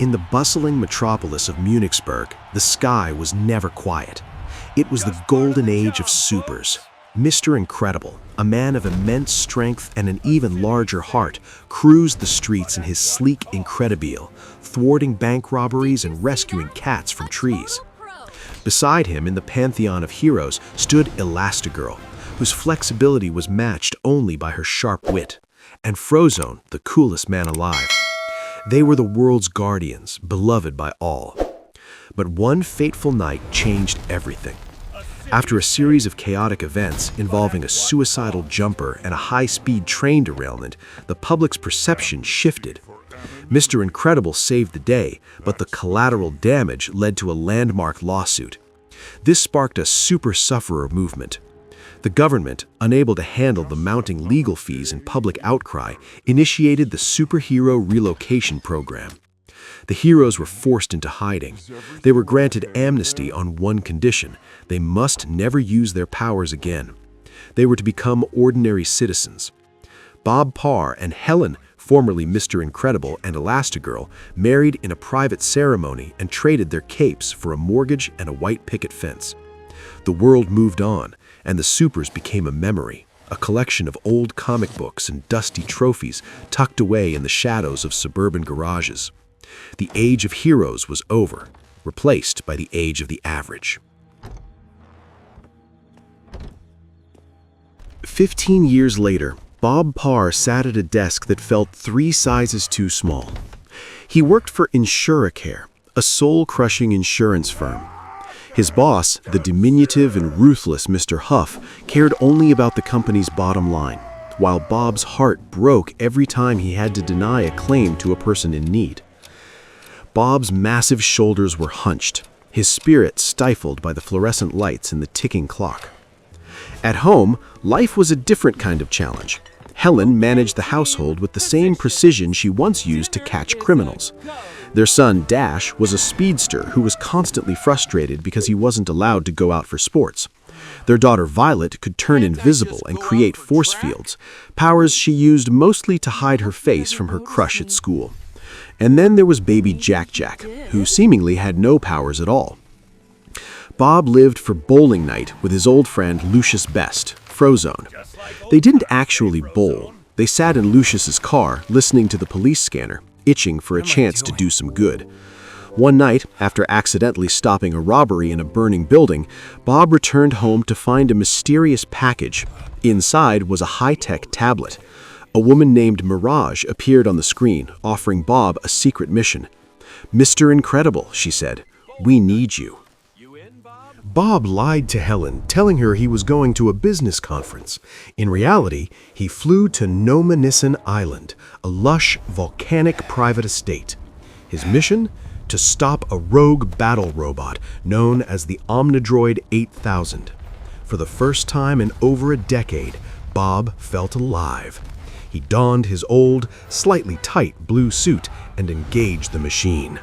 In the bustling metropolis of Munichsburg, the sky was never quiet. It was the golden age of supers. Mr. Incredible, a man of immense strength and an even larger heart, cruised the streets in his sleek Incredibile, thwarting bank robberies and rescuing cats from trees. Beside him, in the pantheon of heroes, stood Elastigirl, whose flexibility was matched only by her sharp wit, and Frozone, the coolest man alive. They were the world's guardians, beloved by all. But one fateful night changed everything. After a series of chaotic events involving a suicidal jumper and a high-speed train derailment, the public's perception shifted. Mr. Incredible saved the day, but the collateral damage led to a landmark lawsuit. This sparked a super sufferer movement. The government, unable to handle the mounting legal fees and public outcry, initiated the Superhero Relocation Program. The heroes were forced into hiding. They were granted amnesty on one condition: they must never use their powers again. They were to become ordinary citizens. Bob Parr and Helen, formerly Mr. Incredible and Elastigirl, married in a private ceremony and traded their capes for a mortgage and a white picket fence. The world moved on, and the supers became a memory, a collection of old comic books and dusty trophies tucked away in the shadows of suburban garages. The age of heroes was over, replaced by the age of the average. 15 years later, Bob Parr sat at a desk that felt 3 sizes too small. He worked for Insuracare, a soul-crushing insurance firm. His boss, the diminutive and ruthless Mr. Huff, cared only about the company's bottom line, while Bob's heart broke every time he had to deny a claim to a person in need. Bob's massive shoulders were hunched, his spirit stifled by the fluorescent lights and the ticking clock. At home, life was a different kind of challenge. Helen managed the household with the same precision she once used to catch criminals. Their son, Dash, was a speedster who was constantly frustrated because he wasn't allowed to go out for sports. Their daughter, Violet, could turn invisible and create force fields, powers she used mostly to hide her face from her crush at school. And then there was baby Jack-Jack, who seemingly had no powers at all. Bob lived for bowling night with his old friend Lucius Best, Frozone. They didn't actually bowl. They sat in Lucius's car, listening to the police scanner, itching for a chance to do some good. One night, after accidentally stopping a robbery in a burning building, Bob returned home to find a mysterious package. Inside was a high-tech tablet. A woman named Mirage appeared on the screen, offering Bob a secret mission. "Mr. Incredible," she said, "we need you." Bob lied to Helen, telling her he was going to a business conference. In reality, he flew to Nomenison Island, a lush, volcanic private estate. His mission? To stop a rogue battle robot known as the Omnidroid 8000. For the first time in over a decade, Bob felt alive. He donned his old, slightly tight blue suit and engaged the machine.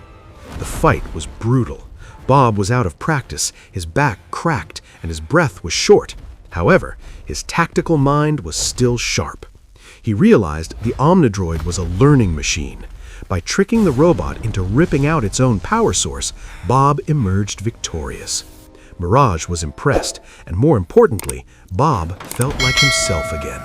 The fight was brutal. Bob was out of practice, his back cracked, and his breath was short. However, his tactical mind was still sharp. He realized the Omnidroid was a learning machine. By tricking the robot into ripping out its own power source, Bob emerged victorious. Mirage was impressed, and more importantly, Bob felt like himself again.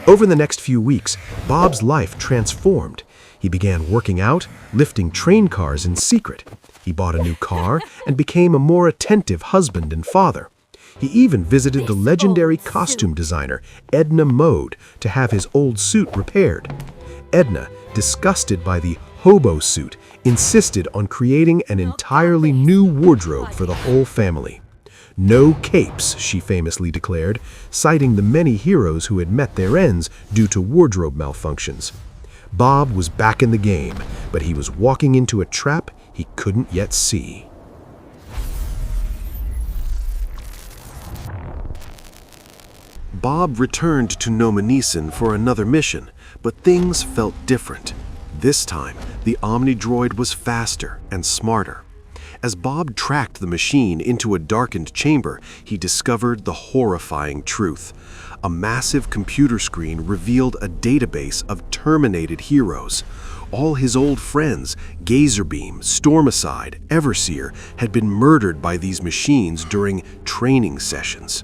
Over the next few weeks, Bob's life transformed. He began working out, lifting train cars in secret. He bought a new car and became a more attentive husband and father. He even visited the legendary costume designer, Edna Mode, to have his old suit repaired. Edna, disgusted by the hobo suit, insisted on creating an entirely new wardrobe for the whole family. "No capes," she famously declared, citing the many heroes who had met their ends due to wardrobe malfunctions. Bob was back in the game, but he was walking into a trap he couldn't yet see. Bob returned to Nomenison for another mission, but things felt different. This time, the Omnidroid was faster and smarter. As Bob tracked the machine into a darkened chamber, he discovered the horrifying truth. A massive computer screen revealed a database of terminated heroes. All his old friends, Gazerbeam, Stormicide, Everseer, had been murdered by these machines during training sessions.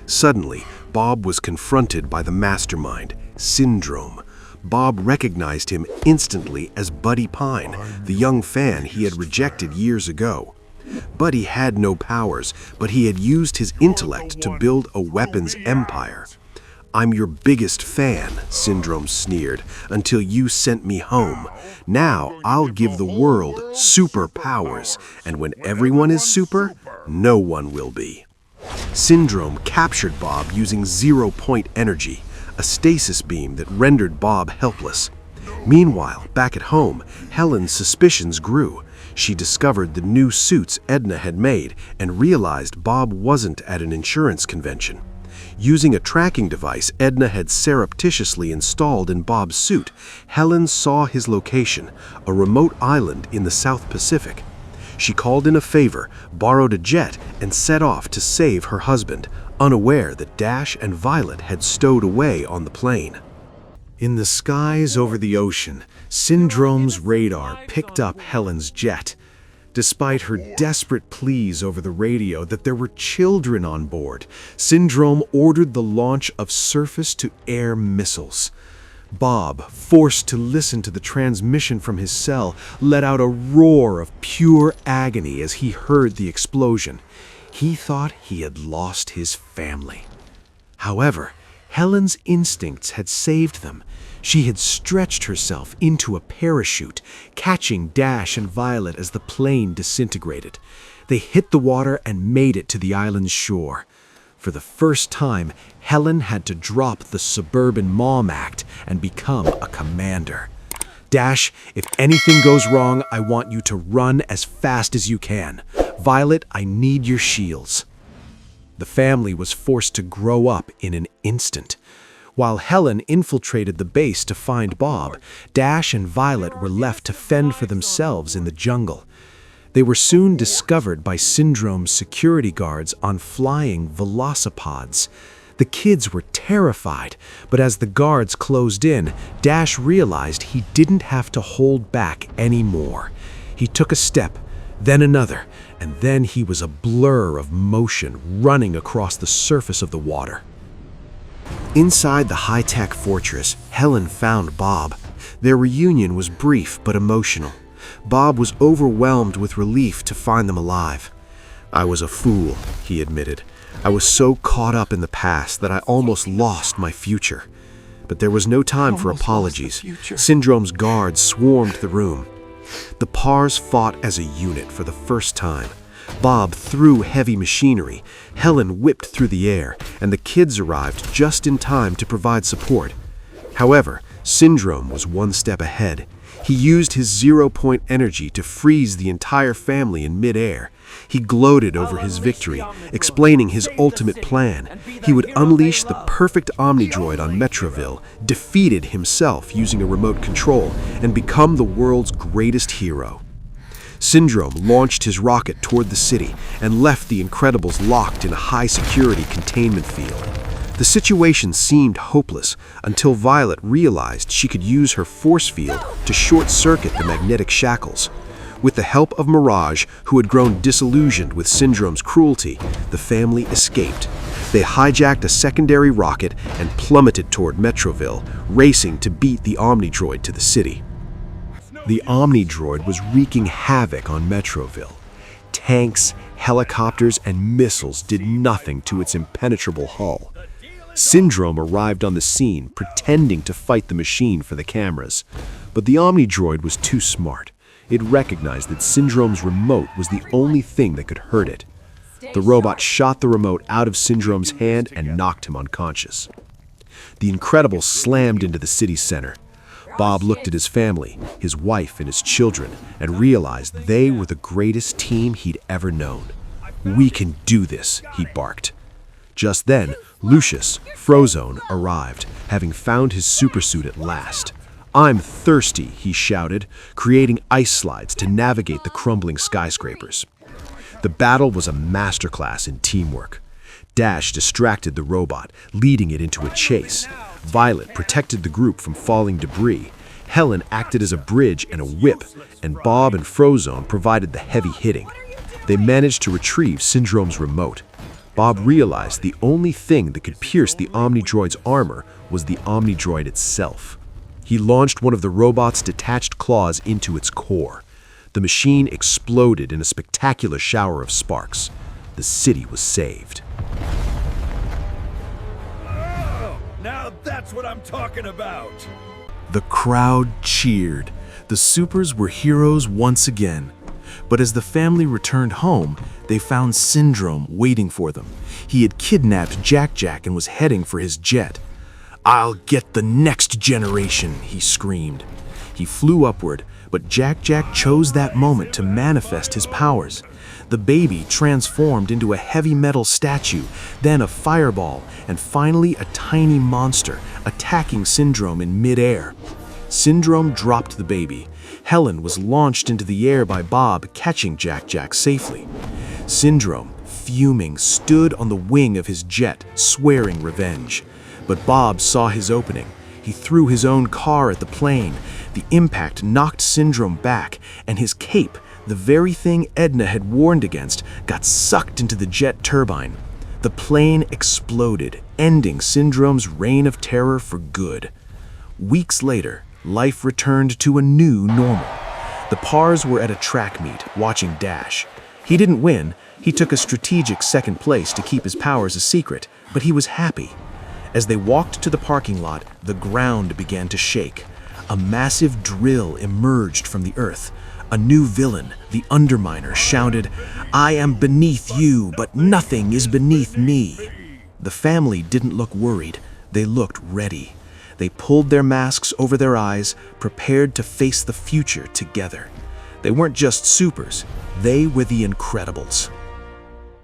Suddenly, Bob was confronted by the mastermind, Syndrome. Bob recognized him instantly as Buddy Pine, the young fan he had rejected years ago. Buddy had no powers, but he had used his intellect to build a weapons empire. "I'm your biggest fan," Syndrome sneered, "until you sent me home. Now I'll give the world superpowers, and when everyone is super, no one will be." Syndrome captured Bob using zero-point energy, a stasis beam that rendered Bob helpless. Meanwhile, back at home, Helen's suspicions grew. She discovered the new suits Edna had made and realized Bob wasn't at an insurance convention. Using a tracking device Edna had surreptitiously installed in Bob's suit, Helen saw his location, a remote island in the South Pacific. She called in a favor, borrowed a jet, and set off to save her husband, unaware that Dash and Violet had stowed away on the plane. In the skies over the ocean, Syndrome's radar picked up Helen's jet. Despite her desperate pleas over the radio that there were children on board, Syndrome ordered the launch of surface-to-air missiles. Bob, forced to listen to the transmission from his cell, let out a roar of pure agony as he heard the explosion. He thought he had lost his family. However, Helen's instincts had saved them. She had stretched herself into a parachute, catching Dash and Violet as the plane disintegrated. They hit the water and made it to the island's shore. For the first time, Helen had to drop the suburban mom act and become a commander. "Dash, if anything goes wrong, I want you to run as fast as you can. Violet, I need your shields." The family was forced to grow up in an instant. While Helen infiltrated the base to find Bob, Dash and Violet were left to fend for themselves in the jungle. They were soon discovered by Syndrome's security guards on flying velocipods. The kids were terrified, but as the guards closed in, Dash realized he didn't have to hold back anymore. He took a step, then another, and then he was a blur of motion running across the surface of the water. Inside the high-tech fortress, Helen found Bob. Their reunion was brief but emotional. Bob was overwhelmed with relief to find them alive. "I was a fool," he admitted. "I was so caught up in the past that I almost lost my future." But there was no time for apologies. Syndrome's guards swarmed the room. The Pars fought as a unit for the first time. Bob threw heavy machinery, Helen whipped through the air, and the kids arrived just in time to provide support. However, Syndrome was one step ahead. He used his zero-point energy to freeze the entire family in mid-air. He gloated over his victory, explaining his ultimate plan. He would unleash the perfect Omnidroid on Metroville, defeat it himself using a remote control, and become the world's greatest hero. Syndrome launched his rocket toward the city and left the Incredibles locked in a high-security containment field. The situation seemed hopeless until Violet realized she could use her force field to short-circuit the magnetic shackles. With the help of Mirage, who had grown disillusioned with Syndrome's cruelty, the family escaped. They hijacked a secondary rocket and plummeted toward Metroville, racing to beat the Omnidroid to the city. The Omnidroid was wreaking havoc on Metroville. Tanks, helicopters, and missiles did nothing to its impenetrable hull. Syndrome arrived on the scene, pretending to fight the machine for the cameras. But the Omnidroid was too smart. It recognized that Syndrome's remote was the only thing that could hurt it. The robot shot the remote out of Syndrome's hand and knocked him unconscious. The Incredibles slammed into the city center. Bob looked at his family, his wife and his children, and realized they were the greatest team he'd ever known. "We can do this," he barked. Just then, Lucius, Frozone, arrived, having found his supersuit at last. "I'm thirsty," he shouted, creating ice slides to navigate the crumbling skyscrapers. The battle was a masterclass in teamwork. Dash distracted the robot, leading it into a chase. Violet protected the group from falling debris. Helen acted as a bridge and a whip, and Bob and Frozone provided the heavy hitting. They managed to retrieve Syndrome's remote. Bob realized the only thing that could pierce the Omnidroid's armor was the Omnidroid itself. He launched one of the robot's detached claws into its core. The machine exploded in a spectacular shower of sparks. The city was saved. Oh, now that's what I'm talking about! The crowd cheered. The Supers were heroes once again. But as the family returned home, they found Syndrome waiting for them. He had kidnapped Jack-Jack and was heading for his jet. "I'll get the next generation," he screamed. He flew upward, but Jack-Jack chose that moment to manifest his powers. The baby transformed into a heavy metal statue, then a fireball, and finally a tiny monster, attacking Syndrome in midair. Syndrome dropped the baby. Helen was launched into the air by Bob, catching Jack-Jack safely. Syndrome, fuming, stood on the wing of his jet, swearing revenge. But Bob saw his opening. He threw his own car at the plane. The impact knocked Syndrome back, and his cape, the very thing Edna had warned against, got sucked into the jet turbine. The plane exploded, ending Syndrome's reign of terror for good. Weeks later, life returned to a new normal. The Pars were at a track meet, watching Dash. He didn't win. He took a strategic second place to keep his powers a secret, but he was happy. As they walked to the parking lot, the ground began to shake. A massive drill emerged from the earth. A new villain, the Underminer, shouted, "I am beneath you, but nothing is beneath me." The family didn't look worried. They looked ready. They pulled their masks over their eyes, prepared to face the future together. They weren't just supers. They were the Incredibles.